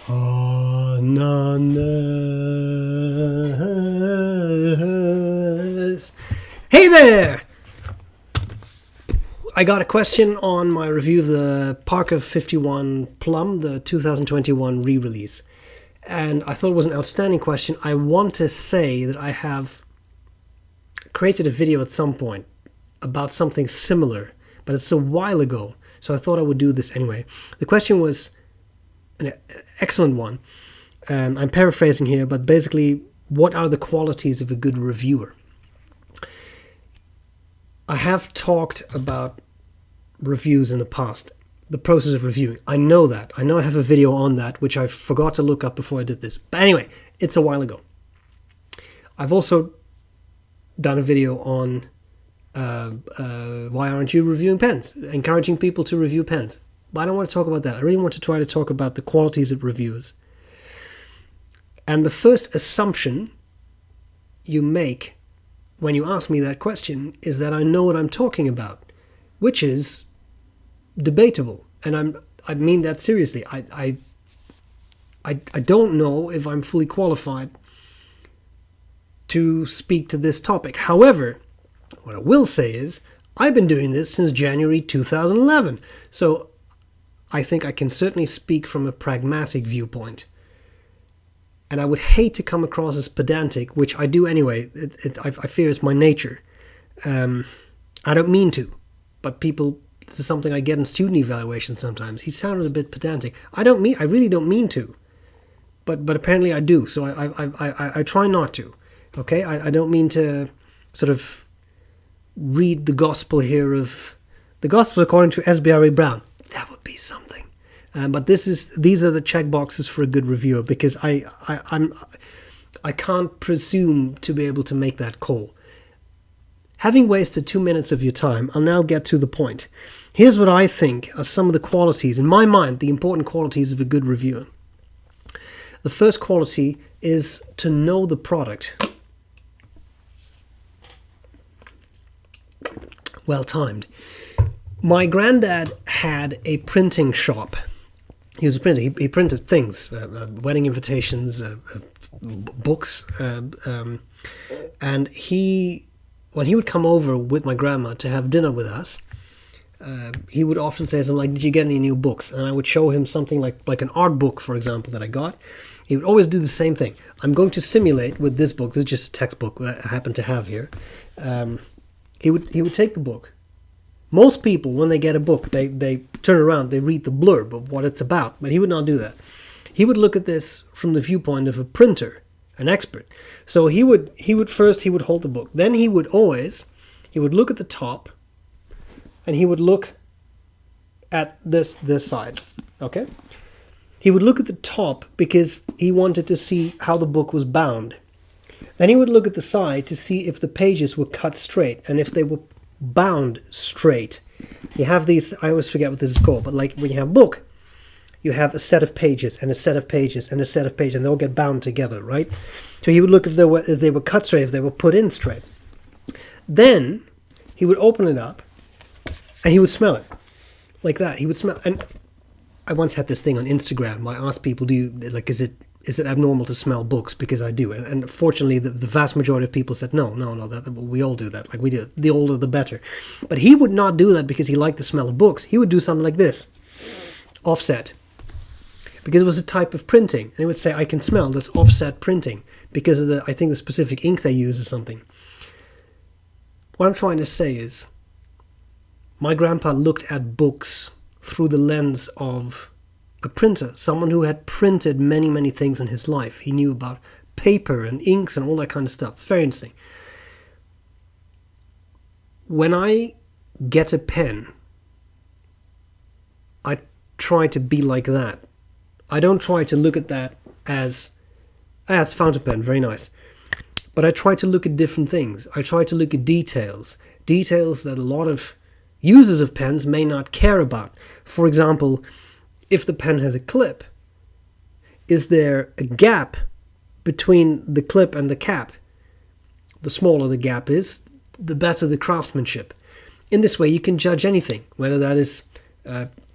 Ananas. Hey there! I got a question on my review of the Parker 51 Plum, the 2021 re-release. And I thought it was an outstanding question. I want to say that I have created a video at some point about something similar, but it's a while ago, so I thought I would do this anyway. The question was an excellent one. I'm paraphrasing here, but basically, what are the qualities of a good reviewer? I have talked about reviews in the past, the process of reviewing. I know that. I know I have a video on that, which I forgot to look up before I did this. But anyway, it's a while ago. I've also done a video on why aren't you reviewing pens? Encouraging people to review pens. But I don't want to talk about that. I really want to try to talk about the qualities of reviewers. And the first assumption you make when you ask me that question is that I know what I'm talking about, which is debatable. And I mean that seriously. I don't know if I'm fully qualified to speak to this topic. However, what I will say is I've been doing this since January 2011. So I think I can certainly speak from a pragmatic viewpoint. And I would hate to come across as pedantic, which I do anyway. I fear it's my nature. I don't mean to, but this is something I get in student evaluations sometimes. He sounded a bit pedantic. I really don't mean to, but apparently I do. So I try not to. Okay, I don't mean to sort of read the gospel here of the gospel according to B.R.E. Brown. That would be something. But these are the check boxes for a good reviewer, because I can't presume to be able to make that call. Having wasted 2 minutes of your time, I'll now get to the point. Here's what I think are some of the qualities, in my mind, the important qualities of a good reviewer. The first quality is to know the product. Well timed. My granddad had a printing shop. He was a printer. He printed things, wedding invitations, books, and when he would come over with my grandma to have dinner with us, he would often say something like, "Did you get any new books?" And I would show him something like an art book, for example, that I got. He would always do the same thing. I'm going to simulate with this book. This is just a textbook that I happen to have here. He would take the book. Most people, when they get a book, they turn around, they read the blurb of what it's about. But he would not do that. He would look at this from the viewpoint of a printer, an expert. So he would hold the book. Then he would look at the top, and he would look at this side. Okay? He would look at the top because he wanted to see how the book was bound. Then he would look at the side to see if the pages were cut straight and if they were bound straight. You have these, I always forget what this is called, but like when you have a book, you have a set of pages and a set of pages and a set of pages, and they all get bound together, right? So he would look if they were cut straight, if they were put in straight. Then he would open it up and he would smell it like that. He would smell, and I once had this thing on Instagram. I asked people, is it abnormal to smell books? Because I do. And fortunately, the vast majority of people said, no, that we all do that. Like we do. The older, the better. But he would not do that because he liked the smell of books. He would do something like this. Offset. Because it was a type of printing. And he would say, I can smell this offset printing because of I think the specific ink they use or something. What I'm trying to say is, my grandpa looked at books through the lens of a printer, someone who had printed many, many things in his life. He knew about paper and inks and all that kind of stuff. Very interesting. When I get a pen, I try to be like that. I don't try to look at that as, it's a fountain pen, very nice. But I try to look at different things. I try to look at details that a lot of users of pens may not care about. For example, if the pen has a clip, is there a gap between the clip and the cap? The smaller the gap is, the better the craftsmanship. In this way, you can judge anything, whether that is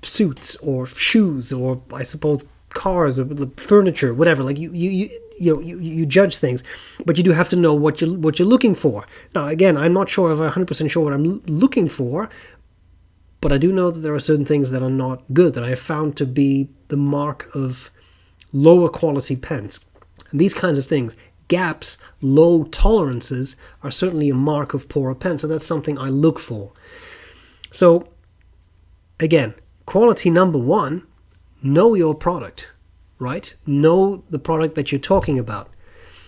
suits or shoes or, I suppose, cars or the furniture, whatever. Like you judge things, but you do have to know what you're looking for. Now, again, I'm not sure if I'm 100% sure what I'm looking for, but I do know that there are certain things that are not good that I have found to be the mark of lower quality pens. And these kinds of things, gaps, low tolerances, are certainly a mark of poorer pens. So that's something I look for. So again, quality number one, know your product, right? Know the product that you're talking about.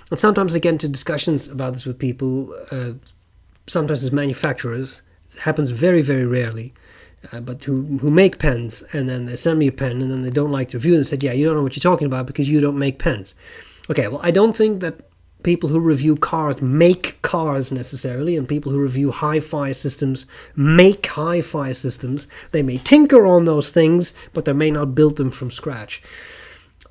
And sometimes I get into discussions about this with people, sometimes as manufacturers. It happens very, very rarely. But who make pens, and then they send me a pen, and then they don't like the review, and they said, yeah, you don't know what you're talking about because you don't make pens. Okay, well, I don't think that people who review cars make cars necessarily, and people who review hi-fi systems make hi-fi systems. They may tinker on those things, but they may not build them from scratch.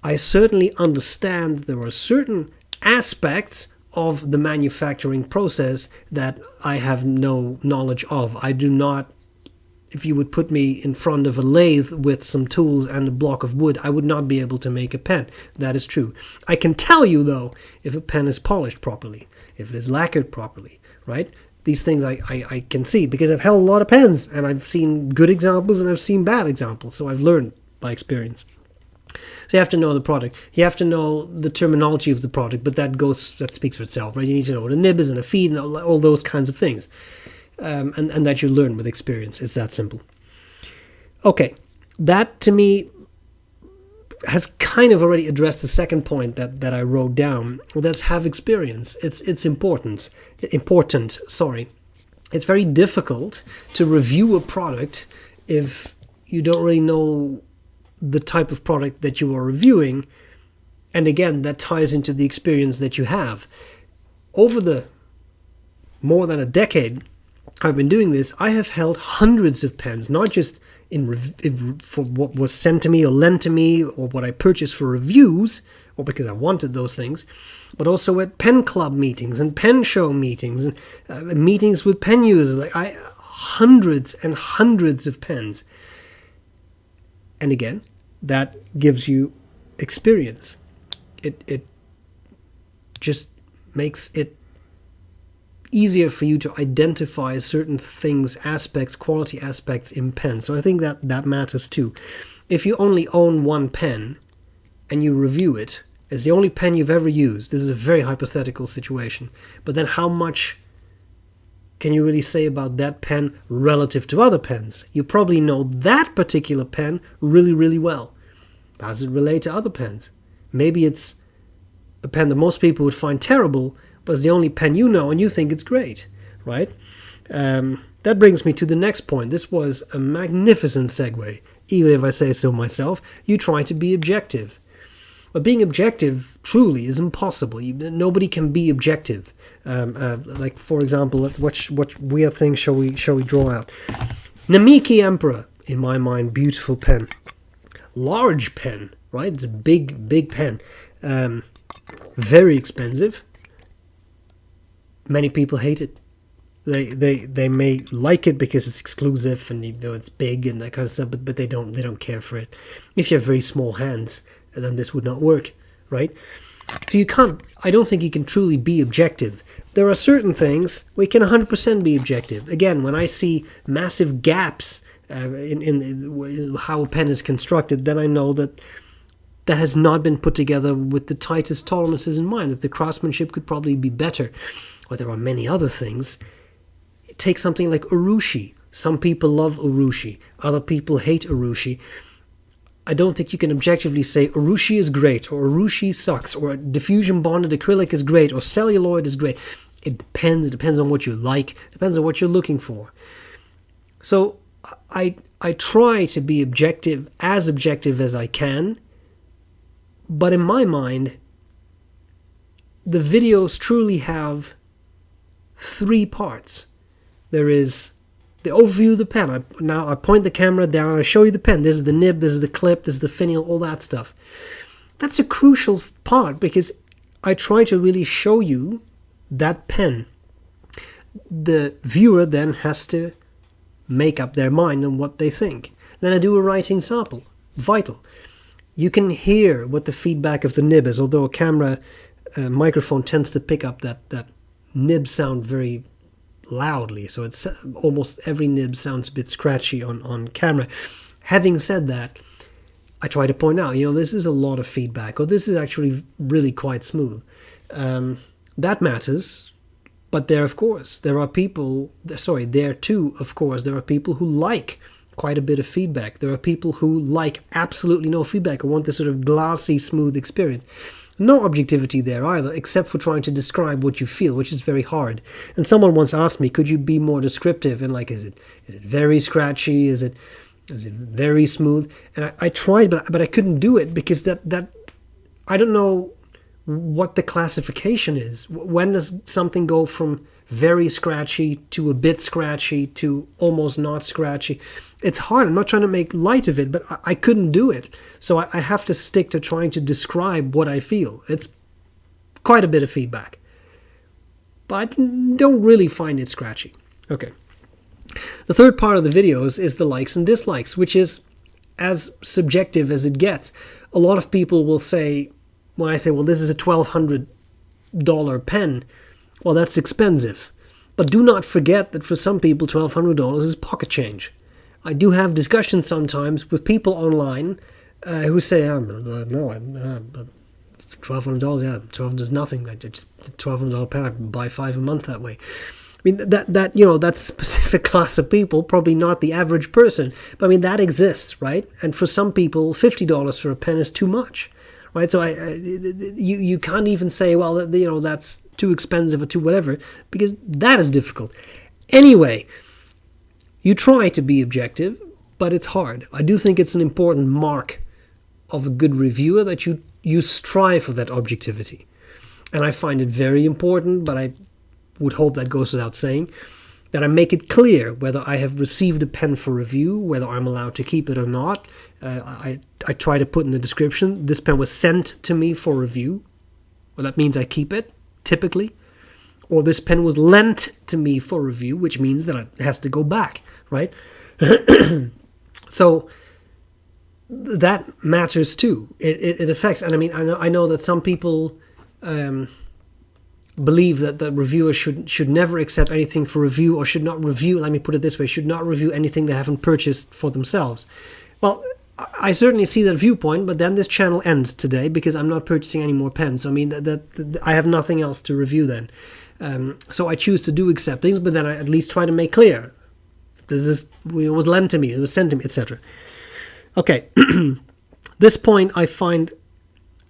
I certainly understand there are certain aspects of the manufacturing process that I have no knowledge of. I do not. If you would put me in front of a lathe with some tools and a block of wood, I would not be able to make a pen. That is true. I can tell you, though, if a pen is polished properly, if it is lacquered properly, right? These things I can see because I've held a lot of pens, and I've seen good examples and I've seen bad examples, so I've learned by experience. So you have to know the product. You have to know the terminology of the product, but that speaks for itself, right? You need to know what a nib is and a feed and all those kinds of things. And that you learn with experience. It's that simple. Okay, that to me has kind of already addressed the second point that I wrote down. Well, that's have experience. It's important. It's very difficult to review a product if you don't really know the type of product that you are reviewing. And again, that ties into the experience that you have. Over the more than a decade I've been doing this, I have held hundreds of pens, not just for what was sent to me or lent to me or what I purchased for reviews or because I wanted those things, but also at pen club meetings and pen show meetings and meetings with pen users. Hundreds and hundreds of pens. And again, that gives you experience. It just makes it easier for you to identify certain things, aspects, quality aspects in pens. So I think that matters too. If you only own one pen and you review it, it's the only pen you've ever used. This is a very hypothetical situation. But then how much can you really say about that pen relative to other pens? You probably know that particular pen really, really well. How does it relate to other pens? Maybe it's a pen that most people would find terrible, but it's the only pen you know and you think it's great, right? That brings me to the next point. This was a magnificent segue, even if I say so myself. You try to be objective. But being objective truly is impossible. Nobody can be objective. Like, for example, what weird thing shall we draw out? Namiki Emperor, in my mind, beautiful pen. Large pen, right? It's a big pen. Very expensive. Many people hate it. They may like it because it's exclusive and it's big and that kind of stuff, but they don't care for it. If you have very small hands, then this would not work, right? So I don't think you can truly be objective. There are certain things we can 100% be objective. Again, when I see massive gaps in how a pen is constructed, then I know that has not been put together with the tightest tolerances in mind, that the craftsmanship could probably be better. Or there are many other things. Take something like urushi. Some people love urushi. Other people hate urushi. I don't think you can objectively say urushi is great or urushi sucks or diffusion bonded acrylic is great or celluloid is great. It depends. It depends on what you like. It depends on what you're looking for. So I try to be objective as I can. But in my mind, the videos truly have 3 parts. There is the overview of the pen. I point the camera down, I show you the pen. This is the nib, this is the clip, this is the finial, all that stuff. That's a crucial part because I try to really show you that pen. The viewer then has to make up their mind on what they think. Then I do a writing sample. Vital. you can hear what the feedback of the nib is, although a camera microphone tends to pick up that nib sound very loudly, so it's almost every nib sounds a bit scratchy on camera. Having said that, I try to point out, this is a lot of feedback, or this is actually really quite smooth. That matters, but there are people who like quite a bit of feedback. There are people who like absolutely no feedback or want this sort of glassy, smooth experience. No objectivity there either, except for trying to describe what you feel, which is very hard. And someone once asked me, could you be more descriptive? And is it very scratchy? Is it very smooth? And I tried, but I couldn't do it because that I don't know what the classification is. When does something go from very scratchy to a bit scratchy to almost not scratchy? It's hard. I'm not trying to make light of it, but I couldn't do it. So I have to stick to trying to describe what I feel. It's quite a bit of feedback, but I don't really find it scratchy. Okay. The third part of the videos is the likes and dislikes, which is as subjective as it gets. A lot of people will say, when I say, well, this is a $1,200 pen, well, that's expensive. But do not forget that for some people, $1,200 is pocket change. I do have discussions sometimes with people online who say, $1,200, yeah, $1,200 is nothing. It's a $1,200 pen, I can buy 5 a month that way. I mean, that's a specific class of people, probably not the average person. But I mean, that exists, right? And for some people, $50 for a pen is too much, right? So you can't even say, well, that's too expensive or too whatever, because that is difficult. Anyway, you try to be objective, but it's hard. I do think it's an important mark of a good reviewer that you strive for that objectivity. And I find it very important, but I would hope that goes without saying, that I make it clear whether I have received a pen for review, whether I'm allowed to keep it or not. I try to put in the description, this pen was sent to me for review. Well, that means I keep it, typically. Or this pen was lent to me for review, which means that it has to go back, right? So that matters too. It affects, and I mean, I know that some people believe that the reviewers should never accept anything for review, or should not review, let me put it this way, should not review anything they haven't purchased for themselves. Well, I certainly see that viewpoint, but then this channel ends today because I'm not purchasing any more pens. So, I mean, that I have nothing else to review then. So I choose to do accept things, but then I at least try to make clear this was lent to me, it was sent to me, etc. Okay, this point I find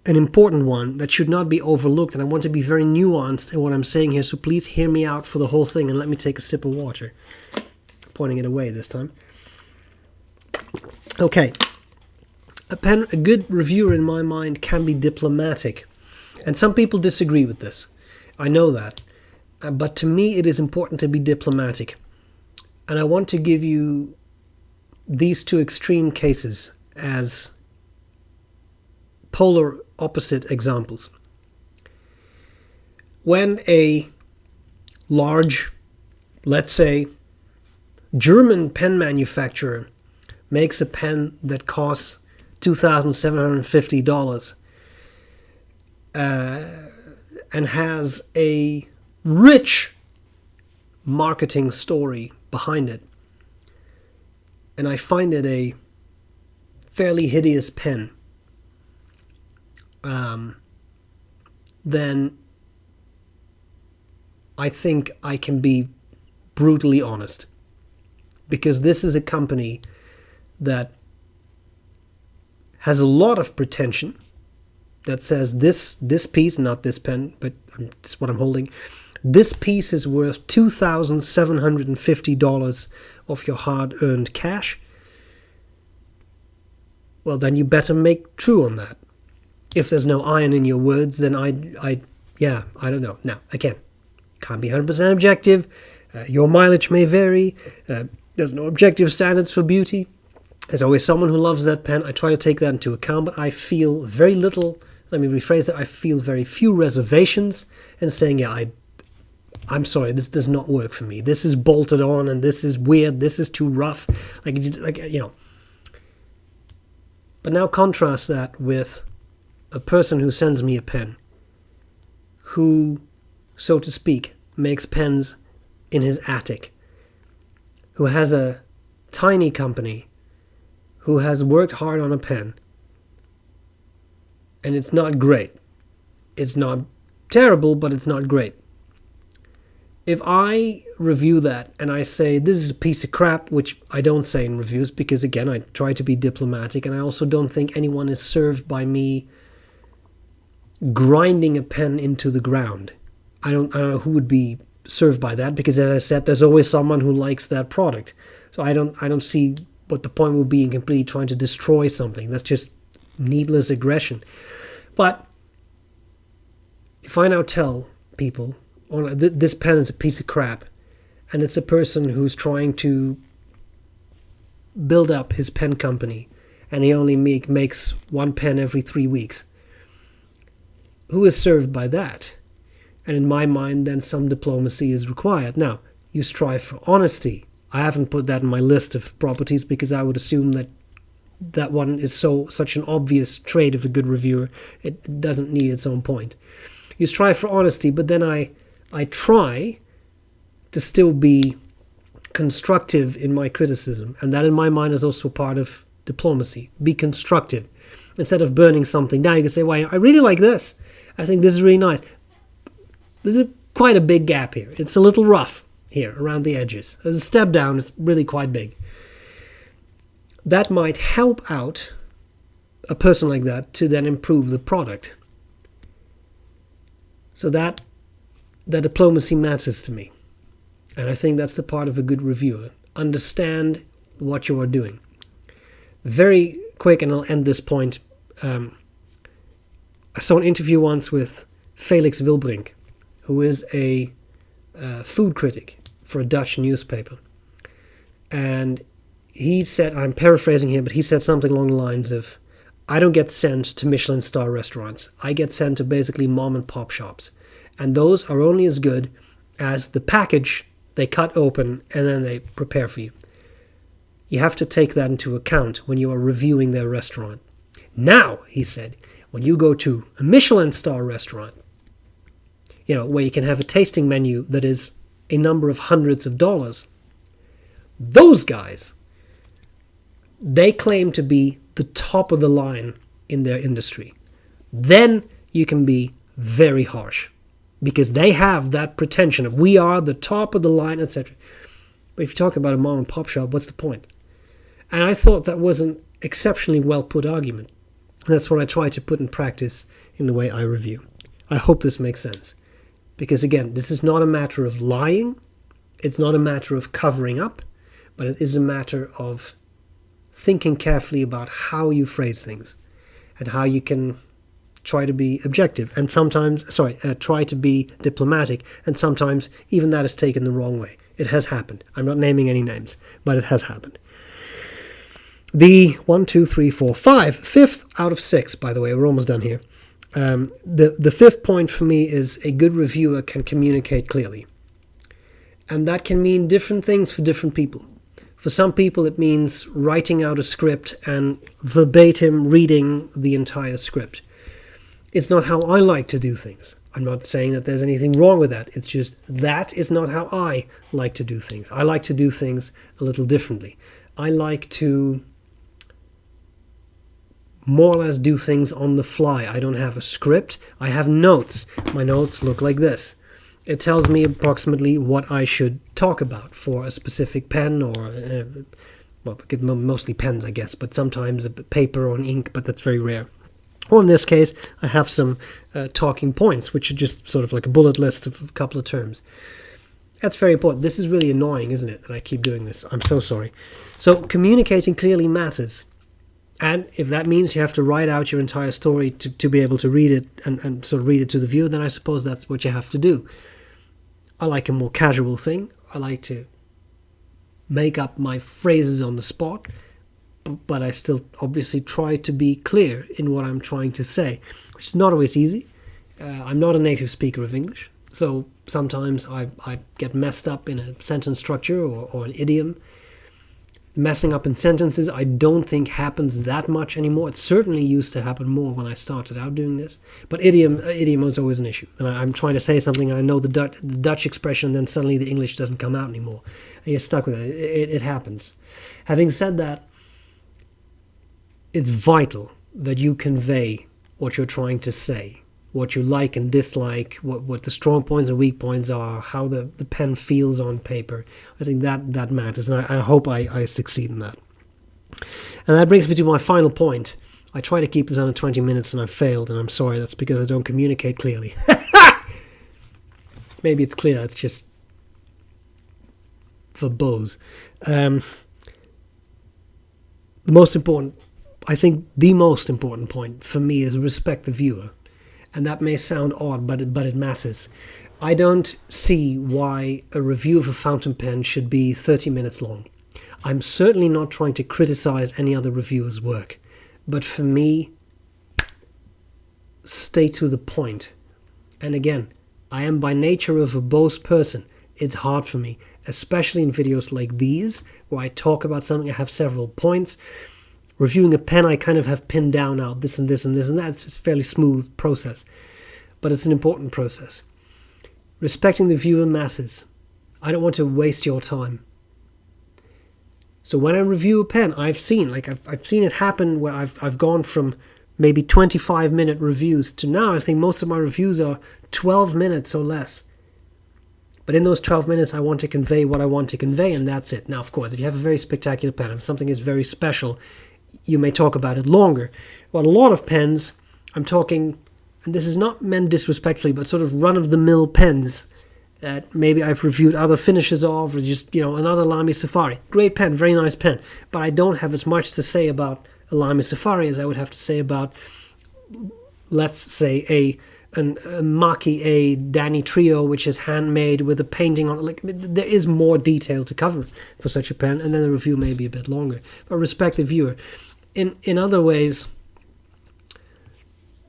an important one that should not be overlooked, and I want to be very nuanced in what I'm saying here, so please hear me out for the whole thing and let me take a sip of water. Pointing it away this time. Okay, a good reviewer in my mind can be diplomatic, and some people disagree with this. I know that, but to me it is important to be diplomatic, and I want to give you these two extreme cases as polar opposite examples. When a large, let's say, German pen manufacturer makes a pen that costs $2,750 and has a rich marketing story behind it, and I find it a fairly hideous pen, then I think I can be brutally honest, because this is a company that has a lot of pretension, that says this piece, not this pen, but it's what I'm holding, this piece is worth $2,750 of your hard-earned cash. Well, then you better make true on that. If there's no iron in your words, then I don't know. Now, again, can't be 100% objective. Your mileage may vary. There's no objective standards for beauty. There's always someone who loves that pen. I try to take that into account, but I feel very little, let me rephrase that, I feel very few reservations in saying, yeah, I'm sorry, this does not work for me. This is bolted on, and this is weird, this is too rough. Like, you know. But now contrast that with a person who sends me a pen, who, so to speak, makes pens in his attic, who has a tiny company, who has worked hard on a pen, and it's not great. It's not terrible, but it's not great. If I review that and I say this is a piece of crap, which I don't say in reviews because, again, I try to be diplomatic, and I also don't think anyone is served by me grinding a pen into the ground. I don't know who would be served by that, because, as I said, there's always someone who likes that product. So I don't see what the point would be in completely trying to destroy something. That's just needless aggression. But if I now tell people, oh, this pen is a piece of crap, and it's a person who's trying to build up his pen company, and he only makes one pen every 3 weeks, who is served by that? And in my mind, then some diplomacy is required. Now, you strive for honesty. I haven't put that in my list of properties because I would assume that that one is such an obvious trait of a good reviewer, it doesn't need its own point. You strive for honesty, but then I try to still be constructive in my criticism, and that in my mind is also part of diplomacy. Be constructive. Instead of burning something down, you can say, well, I really like this. I think this is really nice. There's quite a big gap here. It's a little rough here around the edges. There's a step down, it's really quite big. That might help out a person like that to then improve the product. So that diplomacy matters to me. And I think that's the part of a good reviewer. Understand what you are doing. Very quick, and I'll end this point. I saw an interview once with Felix Wilbrink, who is a food critic for a Dutch newspaper. And he said, I'm paraphrasing here, but he said something along the lines of, I don't get sent to Michelin star restaurants. I get sent to basically mom and pop shops. And those are only as good as the package they cut open and then they prepare for you. You have to take that into account when you are reviewing their restaurant. Now, he said, when you go to a Michelin star restaurant, where you can have a tasting menu that is a number of hundreds of dollars, those guys, they claim to be the top of the line in their industry. Then you can be very harsh, because they have that pretension of we are the top of the line, etc. But if you talk about a mom and pop shop, what's the point? And I thought that was an exceptionally well put argument. That's what I try to put in practice in the way I review. I hope this makes sense. Because again, this is not a matter of lying. It's not a matter of covering up. But it is a matter of thinking carefully about how you phrase things. And how you can try to be objective. And sometimes, try to be diplomatic. And sometimes even that is taken the wrong way. It has happened. I'm not naming any names. But it has happened. The 5th out of 6, by the way, we're almost done here. The fifth point for me is a good reviewer can communicate clearly. And that can mean different things for different people. For some people it means writing out a script and verbatim reading the entire script. It's not how I like to do things. I'm not saying that there's anything wrong with that. It's just that is not how I like to do things. I like to do things a little differently. I like to more or less do things on the fly. I don't have a script. I have notes. My notes look like this. It tells me approximately what I should talk about for a specific pen or, mostly pens, I guess, but sometimes a paper or an ink, but that's very rare. Or in this case, I have some talking points, which are just sort of like a bullet list of a couple of terms. That's very important. This is really annoying, isn't it, that I keep doing this? I'm so sorry. So communicating clearly matters. And if that means you have to write out your entire story to be able to read it and sort of read it to the viewer, then I suppose that's what you have to do. I like a more casual thing. I like to make up my phrases on the spot, but I still obviously try to be clear in what I'm trying to say, which is not always easy. I'm not a native speaker of English, so sometimes I get messed up in a sentence structure or an idiom. Messing up in sentences, I don't think happens that much anymore. It certainly used to happen more when I started out doing this. But idiom was always an issue. And I'm trying to say something, and I know the Dutch expression, and then suddenly the English doesn't come out anymore. And you're stuck with it. It happens. Having said that, it's vital that you convey what you're trying to say, what you like and dislike, what the strong points and weak points are, how the pen feels on paper. I think that matters, and I hope I succeed in that. And that brings me to my final point. I try to keep this under 20 minutes, and I've failed, and I'm sorry. That's because I don't communicate clearly. Maybe it's clear, it's just verbose. The most important point for me is respect the viewer. And that may sound odd, but it matters. I don't see why a review of a fountain pen should be 30 minutes long. I'm certainly not trying to criticize any other reviewer's work. But for me, stay to the point. And again, I am by nature a verbose person. It's hard for me, especially in videos like these, where I talk about something, I have several points. Reviewing a pen, I kind of have pinned down now this and this and this and that. It's a fairly smooth process, but it's an important process. Respecting the viewer matters. I don't want to waste your time. So when I review a pen, I've seen it happen where I've gone from maybe 25-minute reviews to now I think most of my reviews are 12 minutes or less. But in those 12 minutes, I want to convey what I want to convey, and that's it. Now, of course, if you have a very spectacular pen, if something is very special, you may talk about it longer. Well, a lot of pens, I'm talking, and this is not meant disrespectfully, but sort of run-of-the-mill pens that maybe I've reviewed other finishes of, or just, another Lamy Safari. Great pen, very nice pen. But I don't have as much to say about a Lamy Safari as I would have to say about, let's say, a Maki A Danny Trio, which is handmade with a painting on it. There is more detail to cover for such a pen, and then the review may be a bit longer. But respect the viewer. In other ways,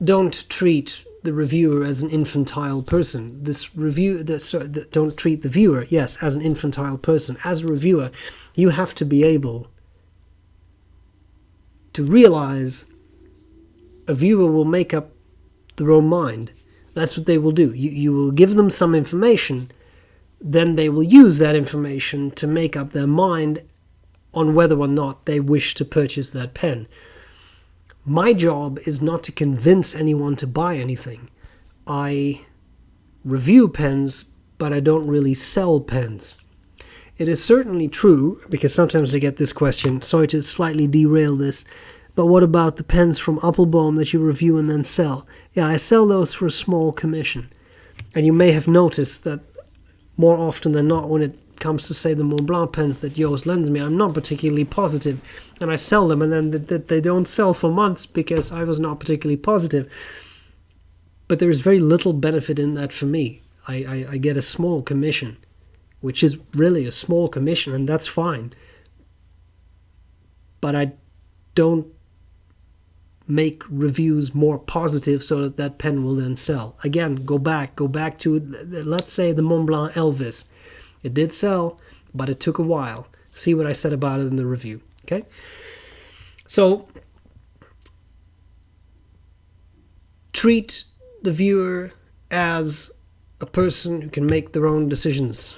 don't treat the reviewer as an infantile person. Don't treat the viewer, yes, as an infantile person. As a reviewer, you have to be able to realize a viewer will make up their own mind. That's what they will do. You will give them some information, then they will use that information to make up their mind on whether or not they wish to purchase that pen. My job is not to convince anyone to buy anything. I review pens, but I don't really sell pens. It is certainly true, because sometimes I get this question, sorry to slightly derail this, but what about the pens from Appelboom that you review and then sell? Yeah, I sell those for a small commission. And you may have noticed that more often than not, when it comes to, say, the Mont Blanc pens that Joost lends me, I'm not particularly positive. And I sell them, and then they don't sell for months because I was not particularly positive. But there is very little benefit in that for me. I get a small commission, which is really a small commission, and that's fine. But I don't make reviews more positive so that pen will then sell. Again, go back to, let's say, the Mont Blanc Elvis. It did sell, but it took a while. See what I said about it in the review. Okay? So, treat the viewer as a person who can make their own decisions,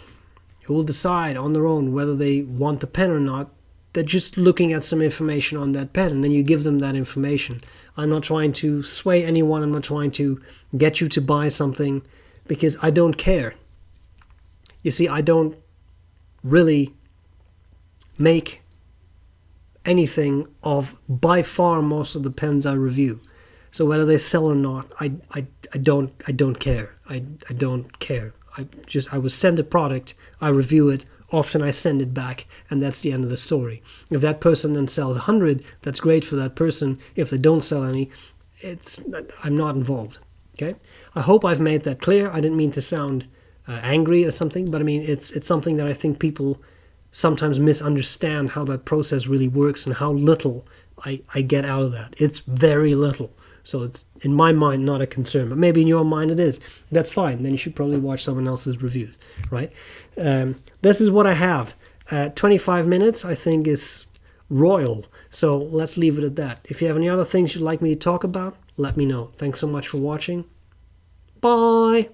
who will decide on their own whether they want the pen or not. They're just looking at some information on that pen, and then you give them that information. I'm not trying to sway anyone. I'm not trying to get you to buy something, because I don't care. You see, I don't really make anything of, by far, most of the pens I review. So whether they sell or not, I don't care. I don't care. I will send a product, I review it, often I send it back, and that's the end of the story. If that person then sells 100, that's great for that person. If they don't sell any, I'm not involved. Okay? I hope I've made that clear. I didn't mean to sound angry or something, but I mean it's something that I think people sometimes misunderstand, how that process really works and how little I get out of that. It's very little. So it's, in my mind, not a concern. But maybe in your mind it is. That's fine. Then you should probably watch someone else's reviews, right? This is what I have. 25 minutes, I think, is royal. So let's leave it at that. If you have any other things you'd like me to talk about, let me know. Thanks so much for watching. Bye!